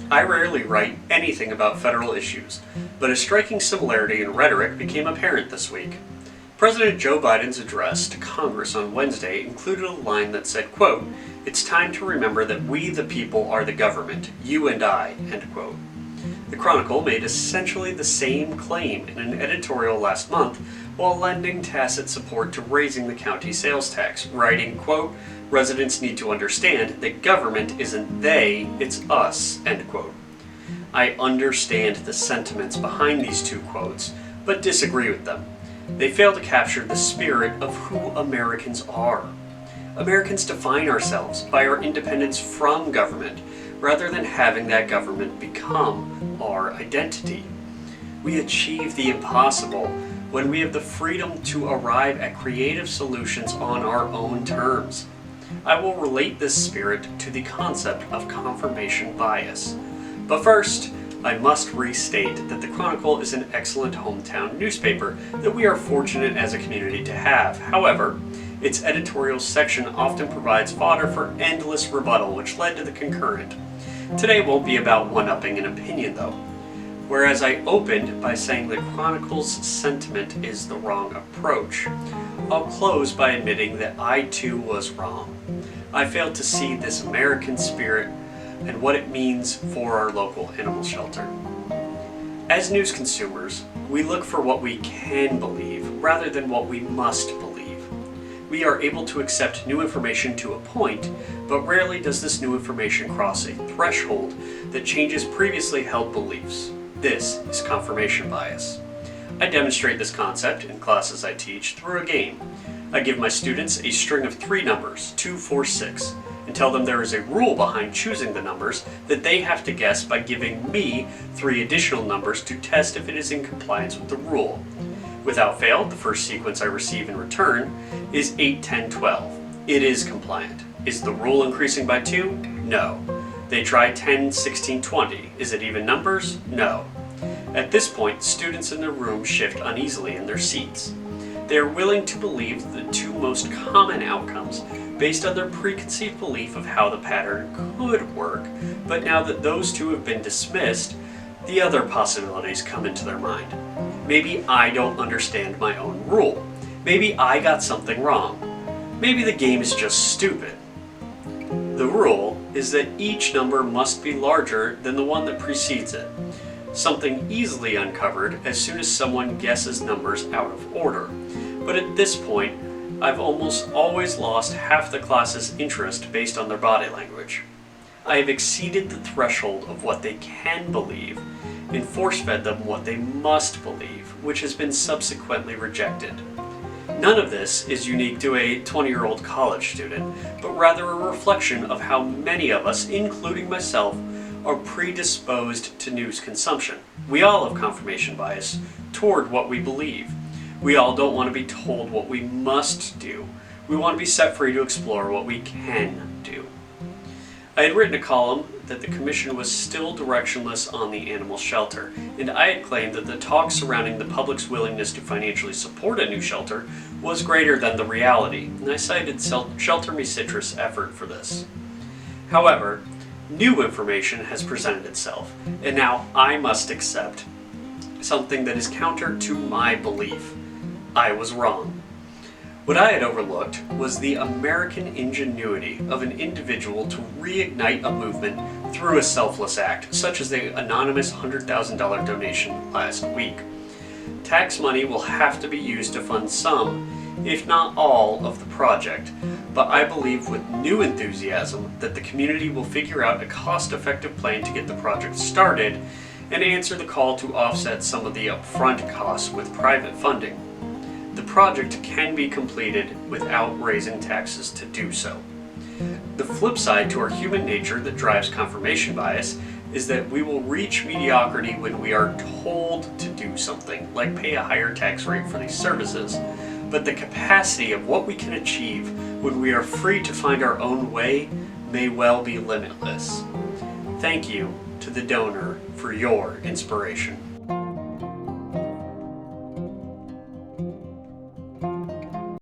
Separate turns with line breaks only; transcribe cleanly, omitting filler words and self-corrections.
I rarely write anything about federal issues, but a striking similarity in rhetoric became apparent this week. President Joe Biden's address to Congress on Wednesday included a line that said, quote, "It's time to remember that we the people are the government, you and I," end quote. The Chronicle made essentially the same claim in an editorial last month while lending tacit support to raising the county sales tax, writing, quote, "Residents need to understand that government isn't they, it's us," end quote. I understand the sentiments behind these two quotes, but disagree with them. They fail to capture the spirit of who Americans are. Americans define ourselves by our independence from government, rather than having that government become our identity. We achieve the impossible when we have the freedom to arrive at creative solutions on our own terms. I will relate this spirit to the concept of confirmation bias. But first, I must restate that the Chronicle is an excellent hometown newspaper that we are fortunate as a community to have. However, its editorial section often provides fodder for endless rebuttal, which led to the Concurrent. Today won't be about one-upping an opinion, though. Whereas I opened by saying the Chronicle's sentiment is the wrong approach, I'll close by admitting that I too was wrong. I failed to see this American spirit and what it means for our local animal shelter. As news consumers, we look for what we can believe rather than what we must believe. We are able to accept new information to a point, but rarely does this new information cross a threshold that changes previously held beliefs. This is confirmation bias. I demonstrate this concept in classes I teach through a game. I give my students a string of 3 numbers, 2, 4, 6, and tell them there is a rule behind choosing the numbers that they have to guess by giving me 3 additional numbers to test if it is in compliance with the rule. Without fail, the first sequence I receive in return is 8, 10, 12. It is compliant. Is the rule increasing by 2? No. They try 10, 16, 20. Is it even numbers? No. At this point, students in the room shift uneasily in their seats. They are willing to believe the 2 most common outcomes based on their preconceived belief of how the pattern could work, but now that those 2 have been dismissed, the other possibilities come into their mind. Maybe I don't understand my own rule. Maybe I got something wrong. Maybe the game is just stupid. The rule is that each number must be larger than the one that precedes it, something easily uncovered as soon as someone guesses numbers out of order. But at this point, I've almost always lost half the class's interest based on their body language. I have exceeded the threshold of what they can believe and force-fed them what they must believe, which has been subsequently rejected. None of this is unique to a 20-year-old college student, but rather a reflection of how many of us, including myself, are predisposed to news consumption. We all have confirmation bias toward what we believe. We all don't want to be told what we must do. We want to be set free to explore what we can do. I had written a column that the Commission was still directionless on the animal shelter, and I had claimed that the talk surrounding the public's willingness to financially support a new shelter was greater than the reality, and I cited Shelter Me Citrus' effort for this. However, new information has presented itself, and now I must accept something that is counter to my belief. I was wrong. What I had overlooked was the American ingenuity of an individual to reignite a movement through a selfless act, such as the anonymous $100,000 donation last week. Tax money will have to be used to fund some, if not all, of the project, but I believe with new enthusiasm that the community will figure out a cost-effective plan to get the project started and answer the call to offset some of the upfront costs with private funding. The project can be completed without raising taxes to do so. The flip side to our human nature that drives confirmation bias is that we will reach mediocrity when we are told to do something, like pay a higher tax rate for these services. But the capacity of what we can achieve when we are free to find our own way may well be limitless. Thank you to the donor for your inspiration.